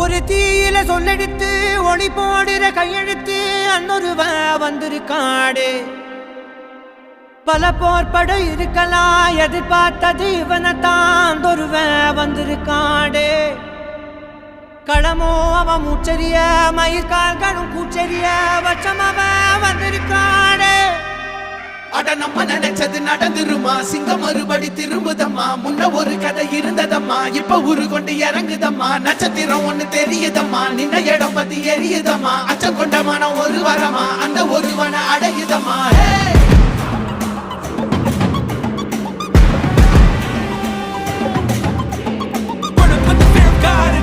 ஒரு தீயில சொல்லெடுத்து ஒளி போடுற கையெழுத்து அன்னொருவ வந்திருக்காடே. பல போர்பட இருக்கலாம் எதிர்பார்த்தது இவனைத்தான் ஒருவ வந்திருக்காடே. களமோ அவன் மூச்சரிய மயிர்கால்களும் கூச்சரிய வச்சம் அவன் வந்திருக்காடே. அட நம்ம நினைச்சது நடந்துருமா, சிங்கம் மறுபடி திரும்புதம்மா. முன்ன ஒரு கதை இருந்ததம்மா, இப்ப ஊரு கொண்டு இறங்குதம்மா. நட்சத்திரம் ஒண்ணு தெரியுதம்மா, நின்ன இடம் பத்தி எரியுதம்மா. அச்சம் கொண்ட மனம் ஒரு வரமா, அந்த ஒருவனை அடையுதம்மா. Put the fear of God